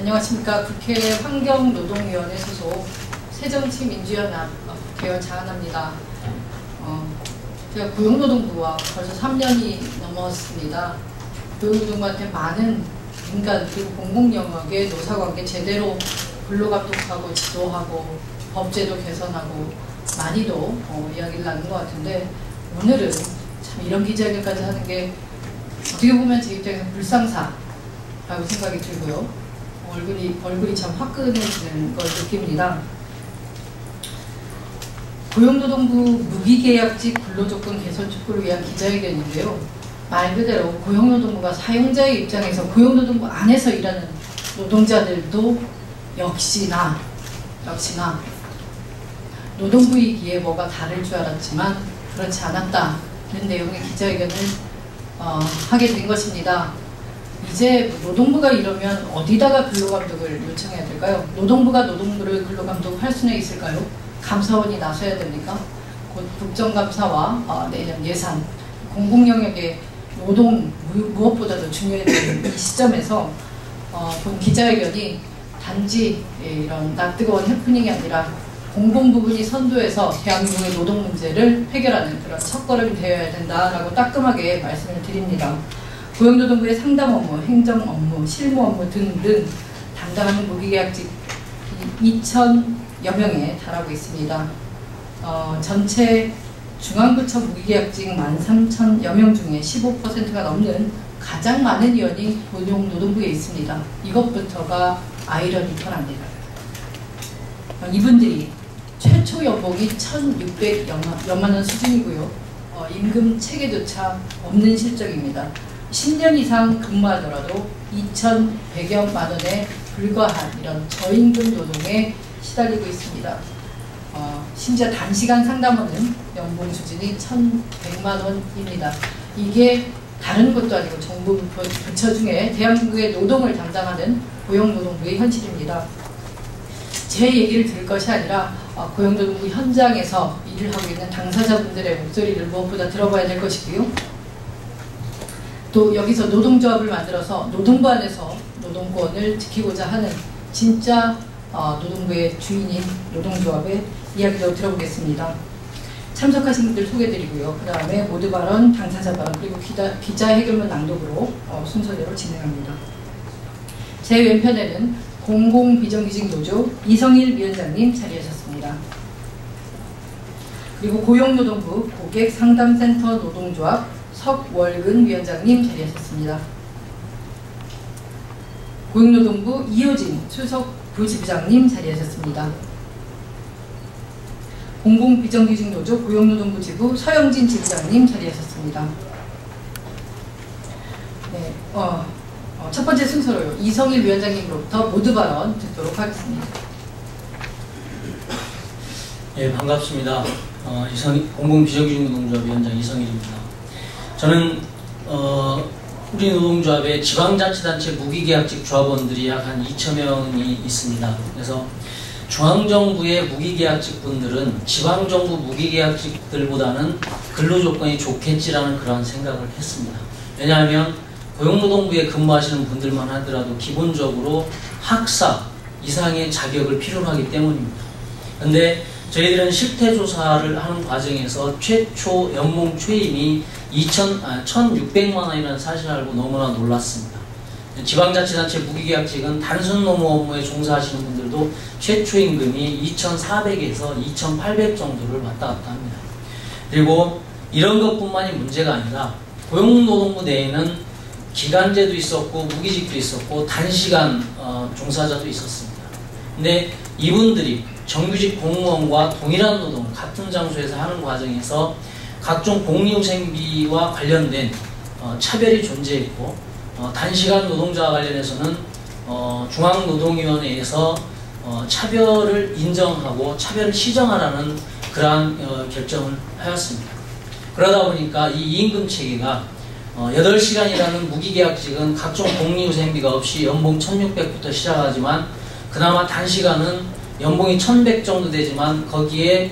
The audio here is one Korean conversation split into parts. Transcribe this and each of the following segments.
안녕하십니까. 국회 환경노동위원회 소속 새정치민주연합 국회의원 장하나입니다. 제가 고용노동부와 벌써 3년이 넘었습니다. 고용노동부한테 많은 민간 그리고 공공영역의 노사관계 제대로 근로감독하고 지도하고 법제도 개선하고 많이도 이야기를 나눈 것 같은데, 오늘은 참 이런 기자회견까지 하는 게 어떻게 보면 제 입장에서 불상사라고 생각이 들고요. 얼굴이 참 화끈해지는 걸 느낍니다. 고용노동부 무기계약직 근로조건 개선 촉구를 위한 기자회견인데요. 말 그대로 고용노동부가 사용자의 입장에서 고용노동부 안에서 일하는 노동자들도 역시나 노동부이기에 뭐가 다를 줄 알았지만 그렇지 않았다는 내용의 기자회견을 하게 된 것입니다. 이제 노동부가 이러면 어디다가 근로감독을 요청해야 될까요? 노동부가 노동부를 근로감독할 수는 있을까요? 감사원이 나서야 됩니까? 곧 국정감사와 내년 예산, 공공영역의 노동 무엇보다도 중요해지는 이 시점에서 본 기자회견이 단지 이런 낯뜨거운 해프닝이 아니라 공공 부분이 선도해서 대한민국의 노동 문제를 해결하는 그런 첫걸음이 되어야 된다라고 따끔하게 말씀을 드립니다. 고용노동부의 상담 업무, 행정 업무, 실무 업무 등등 담당하는 무기계약직 2,000여 명에 달하고 있습니다. 전체 중앙부처 무기계약직 13,000여 명 중에 15%가 넘는 가장 많은 위원이 고용노동부에 있습니다. 이것부터가 아이러니컬합니다. 이분들이 최초 연봉이 1,600여만 원 수준이고요. 임금 체계조차 없는 실적입니다. 10년 이상 근무하더라도 2,100여만 원에 불과한 이런 저임금 노동에 시달리고 있습니다. 심지어 단시간 상담원은 연봉 수준이 1,100만 원입니다. 이게 다른 것도 아니고 정부 부처 중에 대한민국의 노동을 담당하는 고용노동부의 현실입니다. 제 얘기를 들을 것이 아니라 고용노동부 현장에서 일을 하고 있는 당사자분들의 목소리를 무엇보다 들어봐야 될 것이고요. 또 여기서 노동조합을 만들어서 노동부 안에서 노동권을 지키고자 하는 진짜 노동부의 주인인 노동조합의 이야기도 들어보겠습니다. 참석하신 분들 소개드리고요. 그 다음에 모두 발언, 당사자 발언, 그리고 기자회견문 낭독으로 순서대로 진행합니다. 제 왼편에는 공공비정규직노조 이성일 위원장님 자리하셨습니다. 그리고 고용노동부 고객상담센터 노동조합 석월근 위원장님 자리하셨습니다. 고용노동부 이효진 수석 부지부장님 자리하셨습니다. 공공비정규직노조 고용노동부 지부 서영진 지부장님 자리하셨습니다. 네, 첫 번째 순서로요. 이성일 위원장님으로부터 모두 발언 듣도록 하겠습니다. 예, 반갑습니다. 공공비정규직노동조합 위원장 이성일입니다. 저는 우리 노동조합의 지방자치단체 무기계약직 조합원들이 약 한 2,000명이 있습니다. 그래서 중앙정부의 무기계약직 분들은 지방정부 무기계약직들보다는 근로조건이 좋겠지라는 그런 생각을 했습니다. 왜냐하면 고용노동부에 근무하시는 분들만 하더라도 기본적으로 학사 이상의 자격을 필요로 하기 때문입니다. 그런데 저희들은 실태조사를 하는 과정에서 최초 연봉 최임이 1,600만 원이라는 사실을 알고 너무나 놀랐습니다. 지방자치단체 무기계약직은 단순 노무 업무에 종사하시는 분들도 최초 임금이 2,400에서 2,800 정도를 왔다 갔다 합니다. 그리고 이런 것뿐만이 문제가 아니라 고용노동부 내에는 기간제도 있었고 무기직도 있었고 단시간 종사자도 있었습니다. 근데 이분들이 정규직 공무원과 동일한 노동 같은 장소에서 하는 과정에서 각종 복리후생비와 관련된 차별이 존재했고, 단시간 노동자와 관련해서는 중앙노동위원회에서 차별을 인정하고 차별을 시정하라는 그러한 결정을 하였습니다. 그러다 보니까 이 임금 체계가 8시간이라는 무기계약직은 각종 복리후생비가 없이 연봉 1,600부터 시작하지만, 그나마 단시간은 연봉이 1,100 정도 되지만 거기에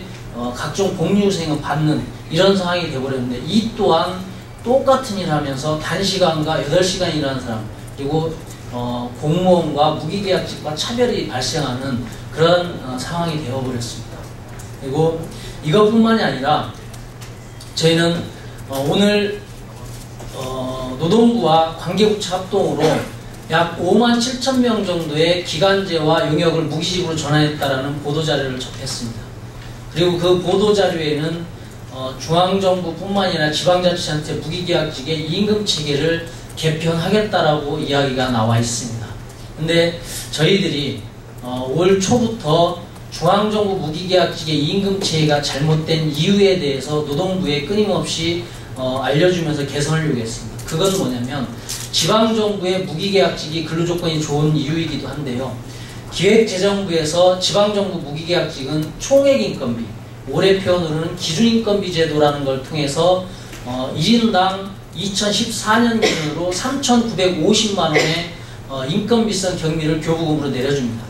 각종 복리후생은 받는 이런 상황이 되어버렸는데, 이 또한 똑같은 일 하면서 단시간과 8시간 일하는 사람, 그리고 공무원과 무기계약직과 차별이 발생하는 그런 상황이 되어버렸습니다. 그리고 이것뿐만이 아니라 저희는 오늘 노동부와 관계부처 합동으로 약 5만 7천 명 정도의 기간제와 용역을 무기직으로 전환했다라는 보도자료를 접했습니다. 그리고 그 보도자료에는 중앙정부뿐만 아니라 지방자치단체 무기계약직의 임금체계를 개편하겠다라고 이야기가 나와 있습니다. 근데 저희들이 올 초부터 중앙정부 무기계약직의 임금체계가 잘못된 이유에 대해서 노동부에 끊임없이 알려주면서 개선을 요구했습니다. 그건 뭐냐면 지방정부의 무기계약직이 근로조건이 좋은 이유이기도 한데요. 기획재정부에서 지방정부 무기계약직은 총액인건비, 올해 표현으로는 기준인건비 제도라는 걸 통해서 1인당 2014년 기준으로 3,950만 원의 인건비성 경비를 교부금으로 내려줍니다.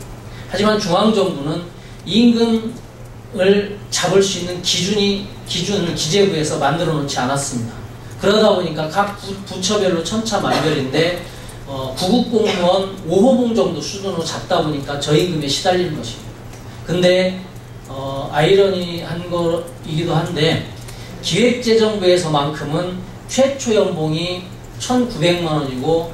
하지만 중앙정부는 임금을 잡을 수 있는 기준을 기재부에서 만들어 놓지 않았습니다. 그러다 보니까 각 부처별로 천차만별인데 구급공무원 5호봉 정도 수준으로 잡다 보니까 저임금에 시달리는 것입니다. 근데 아이러니한 거이기도 한데 기획재정부에서만큼은 최초 연봉이 1,900만 원이고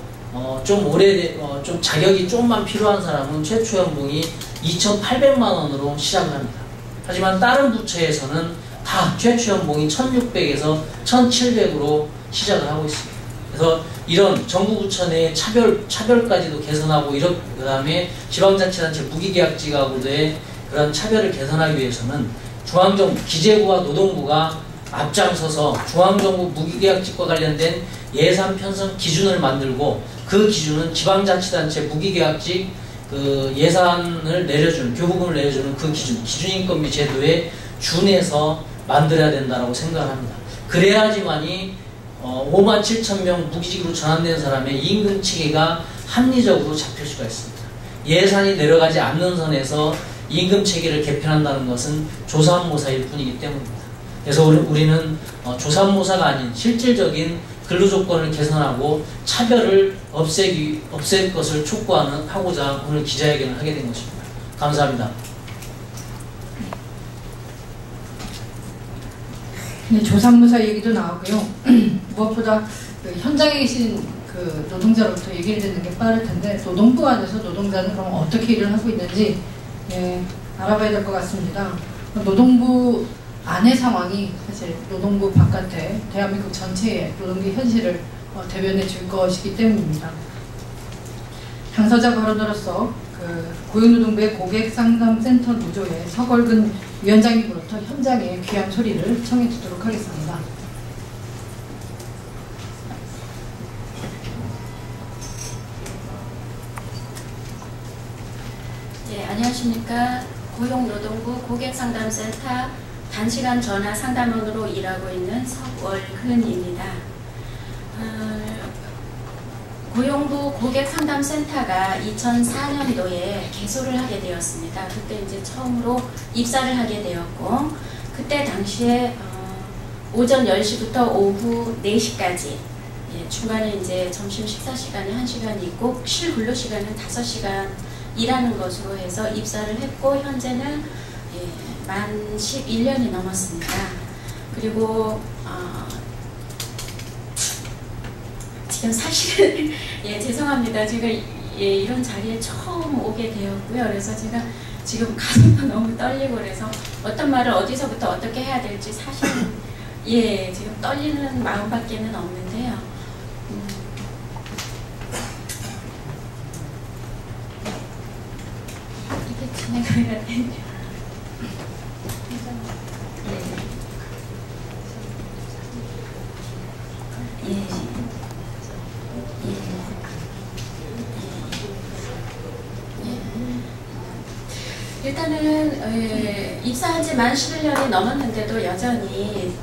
좀 자격이 좀만 필요한 사람은 최초 연봉이 2,800만 원으로 시작을 합니다. 하지만 다른 부처에서는 다 최초 연봉이 1,600에서 1,700으로 시작을 하고 있습니다. 그래서 이런 정부 부처 내 차별까지도 개선하고 그 다음에 지방자치단체 무기계약직하고의 그런 차별을 개선하기 위해서는 중앙정부, 기재부와 노동부가 앞장서서 중앙정부 무기계약직과 관련된 예산 편성 기준을 만들고 그 기준은 지방자치단체 무기계약직 그 예산을 내려주는, 교부금을 내려주는 그 기준인건비 제도에 준해서 만들어야 된다고 생각합니다. 그래야지만이 5만 7천 명 무기직으로 전환된 사람의 임금 체계가 합리적으로 잡힐 수가 있습니다. 예산이 내려가지 않는 선에서 임금 체계를 개편한다는 것은 조삼모사일 뿐이기 때문입니다. 그래서 우리는 조삼모사가 아닌 실질적인 근로조건을 개선하고 차별을 없앨 것을 촉구하고자 오늘 기자회견을 하게 된 것입니다. 감사합니다. 네, 조삼모사 얘기도 나오고요. 무엇보다 그 현장에 계신 그 노동자로부터 얘기를 듣는 게 빠를 텐데 노동부 안에서 노동자는 그럼 어떻게 일을 하고 있는지 알아봐야 될 것 같습니다. 노동부 안의 상황이 사실 노동부 바깥에 대한민국 전체의 노동계 현실을 대변해 줄 것이기 때문입니다. 당사자 발언으로서 그 고용노동부의 고객상담센터 노조의 서걸근 위원장님으로부터 현장의 귀한 소리를 청해 듣도록 하겠습니다. 네, 안녕하십니까. 고용노동부 고객상담센터 단시간 전화 상담원으로 일하고 있는 서월근입니다. 고용부 고객상담센터가 2004년도에 개소를 하게 되었습니다. 그때 이제 처음으로 입사를 하게 되었고, 그때 당시에 오전 10시부터 오후 4시까지, 중간에 이제 점심 식사 시간이 1시간 있고, 실 근로 시간은 5시간 일하는 것으로 해서 입사를 했고, 현재는 만 11년이 넘었습니다. 그리고 지금 사실은 죄송합니다. 제가 이런 자리에 처음 오게 되었고요. 그래서 제가 지금 가슴도 너무 떨리고 그래서 어떤 말을 어디서부터 어떻게 해야 될지 사실은 지금 떨리는 마음밖에는 없는데요. 이게 진행을 해야 되는데. 일단은 입사한 지 만 11년이 넘었는데도 여전히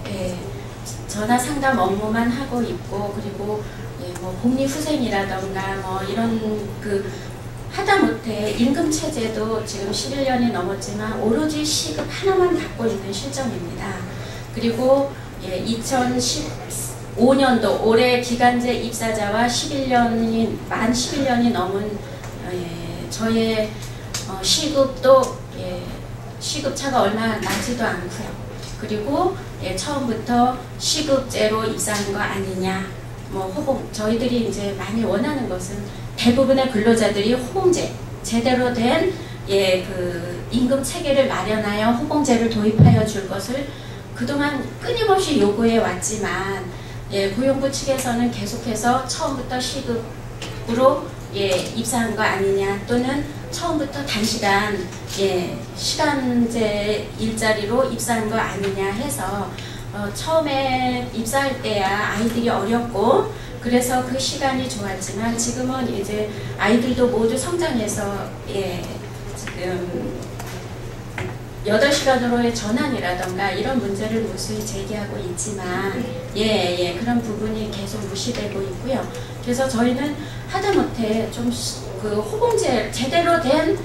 전화 상담 업무만 하고 있고, 그리고 뭐 복리후생이라던가 뭐 이런 그 하다못해 임금체제도 지금 11년이 넘었지만 오로지 시급 하나만 받고 있는 실정입니다. 그리고 5년도 올해 기간제 입사자와 만 11년이 넘은 저의 시급도 시급차가 얼마 나지도 않고요. 그리고 처음부터 시급제로 입사한 거 아니냐. 저희들이 이제 많이 원하는 것은 대부분의 근로자들이 호봉제, 제대로 된 그 임금 체계를 마련하여 호봉제를 도입하여 줄 것을 그동안 끊임없이 요구해 왔지만 고용부 측에서는 계속해서 처음부터 시급으로 입사한 거 아니냐, 또는 처음부터 단시간 시간제 일자리로 입사한 거 아니냐 해서 처음에 입사할 때야 아이들이 어렸고 그래서 그 시간이 좋았지만 지금은 이제 아이들도 모두 성장해서 지금 8시간으로의 전환이라던가 이런 문제를 무수히 제기하고 있지만 그런 부분이 계속 무시되고 있고요. 그래서 저희는 하다못해 좀 그 호봉제, 제대로 된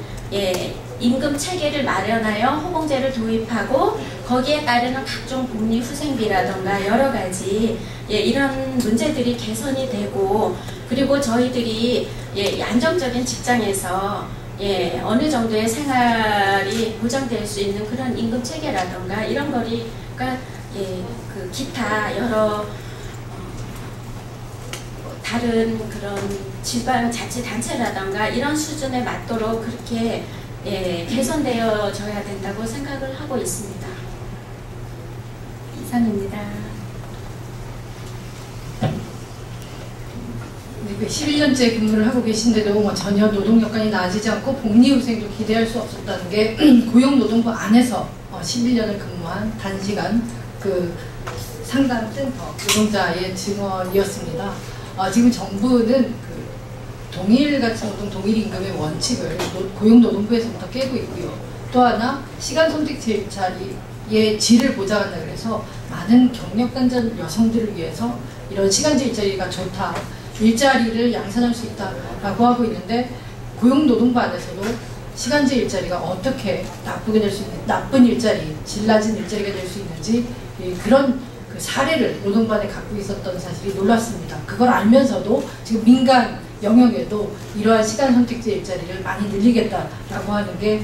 임금 체계를 마련하여 호봉제를 도입하고 거기에 따르는 각종 복리 후생비라던가 여러 가지 이런 문제들이 개선이 되고, 그리고 저희들이 안정적인 직장에서 어느 정도의 생활이 보장될 수 있는 그런 임금 체계라던가 이런 거리가 그 기타 여러 다른 그런 지방자치단체라던가 이런 수준에 맞도록 그렇게 개선되어져야 된다고 생각을 하고 있습니다. 이상입니다. 11년째 근무를 하고 계신데도 전혀 노동 여건이 나아지지 않고 복리후생도 기대할 수 없었다는 게 고용노동부 안에서 11년을 근무한 단시간 그 상담 센터 노동자의 증언이었습니다. 지금 정부는 그 동일가치 노동 동일임금의 원칙을 고용노동부에서부터 깨고 있고요. 또 하나 시간 선택 일자리의 질을 보장한다 그래서 많은 경력단절 여성들을 위해서 이런 시간제 일자리가 좋다, 일자리를 양산할 수 있다라고 하고 있는데, 고용노동부 안에서도 시간제 일자리가 어떻게 나쁘게 될 수 있는, 나쁜 일자리, 질 낮은 일자리가 될 수 있는지 그런 그 사례를 노동부 안에 갖고 있었던 사실이 놀랐습니다. 그걸 알면서도 지금 민간 영역에도 이러한 시간 선택제 일자리를 많이 늘리겠다라고 하는 게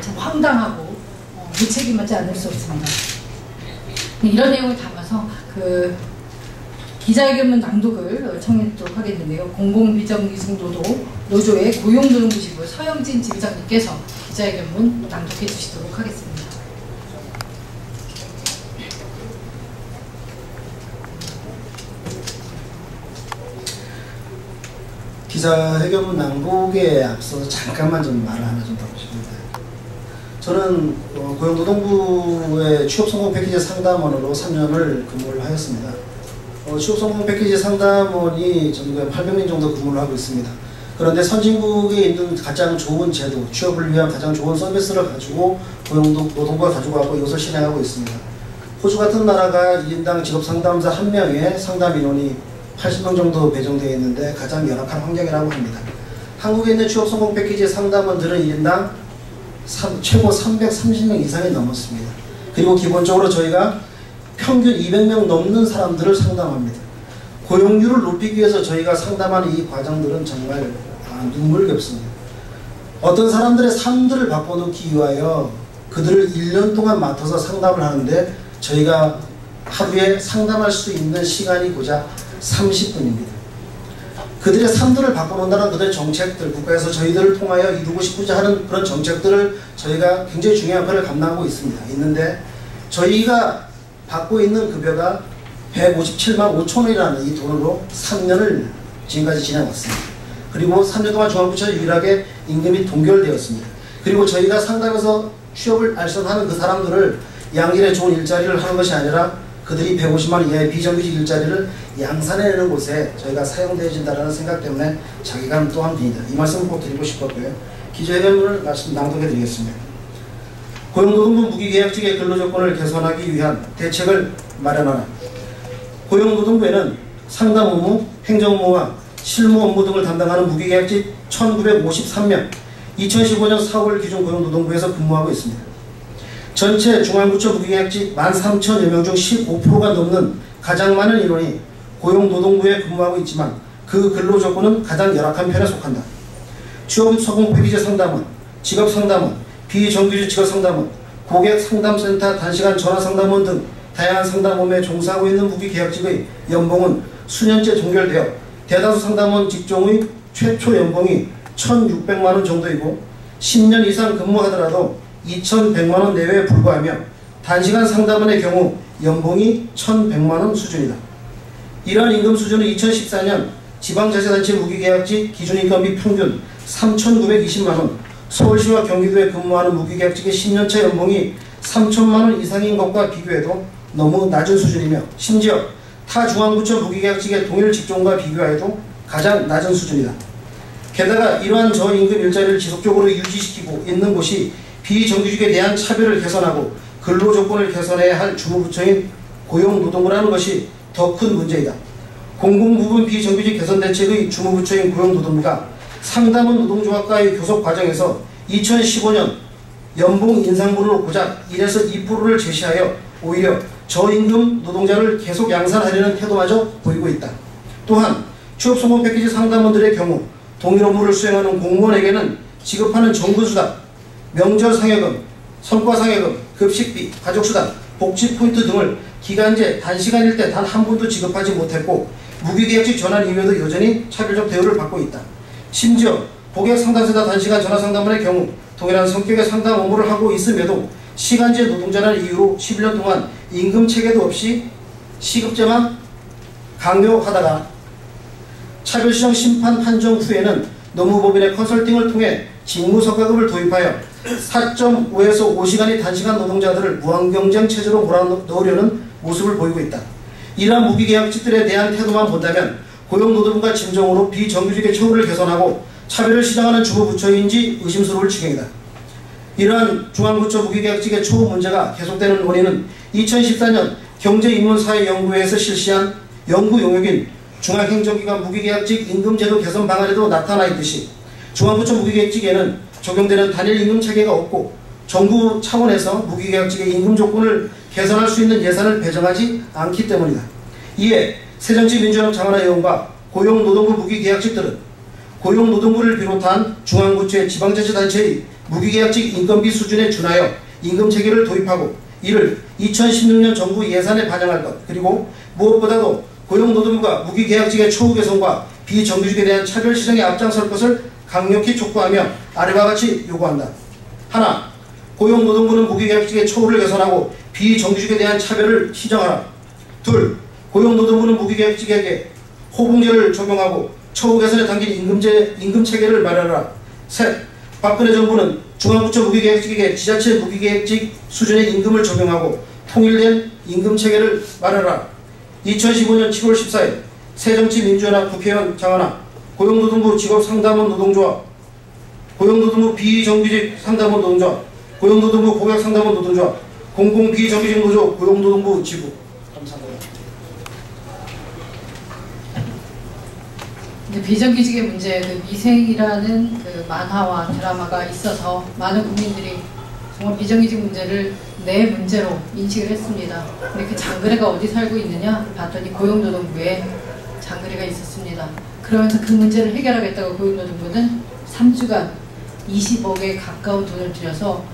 참 황당하고 무책임하지 않을 수 없습니다. 이런 내용을 담아서 그 기자회견문 낭독을 청해드리도록 하겠는데요. 공공비정규직노조의 고용노동부시부 서영진 지부장님께서 기자회견문 낭독해 주시도록 하겠습니다. 기자회견문 낭독에 앞서서 잠깐만 좀 말을 하나 좀 하고 싶습니다. 저는 고용노동부의 취업성공 패키지 상담원으로 3년을 근무를 하였습니다. 취업성공 패키지 상담원이 전국에 800명 정도 근무를 하고 있습니다. 그런데 선진국에 있는 가장 좋은 제도, 취업을 위한 가장 좋은 서비스를 가지고 고용노동부가 가지고 와서 이것을 실행하고 있습니다. 호주 같은 나라가 1인당 직업상담사 1명의 상담 인원이 80명 정도 배정되어 있는데 가장 열악한 환경이라고 합니다. 한국에 있는 취업성공 패키지 상담원들은 1인당 최고 330명 이상이 넘었습니다. 그리고 기본적으로 저희가 평균 200명 넘는 사람들을 상담합니다. 고용률을 높이기 위해서 저희가 상담하는 이 과정들은 정말 눈물겹습니다. 어떤 사람들의 삶들을 바꿔놓기 위하여 그들을 1년 동안 맡아서 상담을 하는데 저희가 하루에 상담할 수 있는 시간이 고작 30분입니다. 그들의 삶들을 바꿔놓는다는 그들의 정책들, 국가에서 저희들을 통하여 이루고 싶고자 하는 그런 정책들을 저희가 굉장히 중요한 역할을 감당하고 있는데 저희가 받고 있는 급여가 157만 5천 원이라는 이 돈으로 3년을 지금까지 지내왔습니다. 그리고 3년 동안 중앙부처에서 유일하게 임금이 동결되었습니다. 그리고 저희가 상담해서 취업을 알선하는 그 사람들을 양질의 좋은 일자리를 하는 것이 아니라 그들이 150만 원 이하의 비정규직 일자리를 양산해내는 곳에 저희가 사용되어진다는 생각 때문에 자괴감 또한 듭니다. 이 말씀을 꼭 드리고 싶었고요. 기자회견문을 낭독해 드리겠습니다. 고용노동부 무기계약직의 근로조건을 개선하기 위한 대책을 마련하는 고용노동부에는 상담 업무, 행정 업무와 실무 업무 등을 담당하는 무기계약직 1953명, 2015년 4월 기준 고용노동부에서 근무하고 있습니다. 전체 중앙부처 무기계약직 13,000여 명 중 15%가 넘는 가장 많은 인원이 고용노동부에 근무하고 있지만 그 근로 조건은 가장 열악한 편에 속한다. 취업 성공 패키지 상담원, 직업 상담원, 비정규직 직업 상담원, 고객 상담센터 단시간 전화 상담원 등 다양한 상담업에 종사하고 있는 무기계약직의 연봉은 수년째 종결되어 대다수 상담원 직종의 최초 연봉이 1,600만원 정도이고 10년 이상 근무하더라도 2,100만원 내외에 불과하며 단시간 상담원의 경우 연봉이 1,100만원 수준이다. 이러한 임금 수준은 2014년 지방자치단체 무기계약직 기준인건비 평균 3,920만원, 서울시와 경기도에 근무하는 무기계약직의 10년차 연봉이 3천만원 이상인 것과 비교해도 너무 낮은 수준이며 심지어 타 중앙부처 무기계약직의 동일 직종과 비교하여도 가장 낮은 수준이다. 게다가 이러한 저임금 일자리를 지속적으로 유지시키고 있는 곳이 비정규직에 대한 차별을 개선하고 근로조건을 개선해야 할 주무부처인 고용노동부라는 것이 더 큰 문제이다. 공공부문 비정규직 개선대책의 주무부처인 고용노동부가 상담원 노동조합과의 교섭 과정에서 2015년 연봉 인상분으로 고작 1에서 2%를 제시하여 오히려 저임금 노동자를 계속 양산하려는 태도마저 보이고 있다. 또한 취업성공 패키지 상담원들의 경우 동일 업무를 수행하는 공무원에게는 지급하는 정부수당, 명절상여금, 성과상여금, 급식비, 가족수당, 복지포인트 등을 기간제 단시간일 때 단 한 번도 지급하지 못했고 무기계약직 전환 이후에도 여전히 차별적 대우를 받고 있다. 심지어 고객상담센터 단시간 전화상담원의 경우 동일한 성격의 상담 업무를 하고 있음에도 시간제 노동자라는 이유로 11년 동안 임금 체계도 없이 시급제만 강요하다가 차별시정 심판 판정 후에는 노무법인의 컨설팅을 통해 직무성과급을 도입하여 4.5에서 5시간이 단시간 노동자들을 무한경쟁 체제로 몰아넣으려는 모습을 보이고 있다. 이러한 무기계약직들에 대한 태도만 본다면 고용노동부가 진정으로 비정규직의 처우를 개선하고 차별을 시정하는 주무부처인지 의심스러울 지경이다. 이러한 중앙부처 무기계약직의 처우 문제가 계속되는 원인은 2014년 경제인문사회연구회에서 실시한 연구 용역인 중앙행정기관 무기계약직 임금제도 개선 방안에도 나타나 있듯이 중앙부처 무기계약직에는 적용되는 단일 임금체계가 없고 정부 차원에서 무기계약직의 임금 조건을 개선할 수 있는 예산을 배정하지 않기 때문이다. 이에 새정치민주연합 장하나 의원과 고용노동부 무기계약직들은 고용노동부를 비롯한 중앙부처의 지방자치단체의 무기계약직 인건비 수준에 준하여 임금체계를 도입하고 이를 2016년 정부 예산에 반영할 것, 그리고 무엇보다도 고용노동부가 무기계약직의 처우 개선과 비정규직에 대한 차별 시정에 앞장설 것을 강력히 촉구하며 아래와 같이 요구한다. 하나, 고용노동부는 무기계약직의 처우를 개선하고 비정규직에 대한 차별을 시정하라. 둘, 고용노동부는 무기계약직에게 호봉제를 적용하고 처우 개선에 담긴 임금체계를 마련하라. 셋, 박근혜 정부는 중앙부처 무기계약직에게 지자체 무기계약직 수준의 임금을 적용하고 통일된 임금체계를 마련하라. 2015년 7월 14일 새정치민주연합 국회의원 장하나, 고용노동부 직업상담원 노동조합, 고용노동부 비정규직 상담원 노동조합, 고용노동부 고객상담원 노동조합, 공공비정규직 노조 고용노동부 지부. 감사합니다. 비정규직의 문제, 미생이라는 만화와 드라마가 있어서 많은 국민들이 정말 비정규직 문제를 내 문제로 인식을 했습니다. 근데 그 장그래가 어디 살고 있느냐 봤더니 고용노동부에 장그래가 있었습니다. 그러면서 그 문제를 해결하겠다고 고용노동부는 3주간 20억에 가까운 돈을 들여서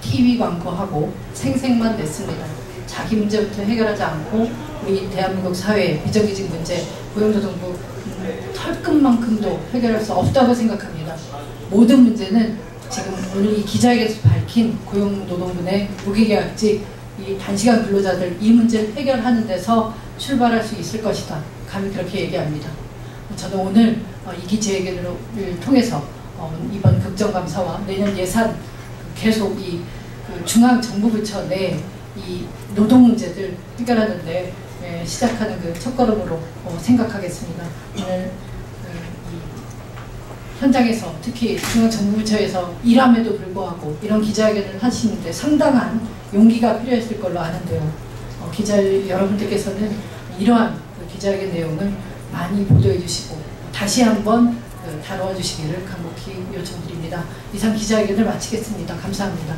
TV 광고하고 생색만 냈습니다. 자기 문제부터 해결하지 않고 우리 대한민국 사회의 비정규직 문제, 고용노동부 털끝만큼도 해결할 수 없다고 생각합니다. 모든 문제는 지금 오늘 이 기자회견에서 밝힌 고용노동부 내 무기계약직 이 단시간 근로자들 이 문제를 해결하는 데서 출발할 수 있을 것이다. 감히 그렇게 얘기합니다. 저는 오늘 이 기자회견을 통해서 이번 국정감사와 내년 예산 계속 이 중앙정부부처 내 이 노동 문제들 해결하는데 시작하는 그 첫걸음으로 생각하겠습니다. 오늘 현장에서 특히 중앙정부부처에서 일함에도 불구하고 이런 기자회견을 하시는데 상당한 용기가 필요했을 걸로 아는데요. 기자 여러분들께서는 이러한 기자회견 내용을 많이 보도해 주시고 다시 한번 다뤄 주시기를 간곡히 요청드립니다. 이상 기자회견을 마치겠습니다. 감사합니다.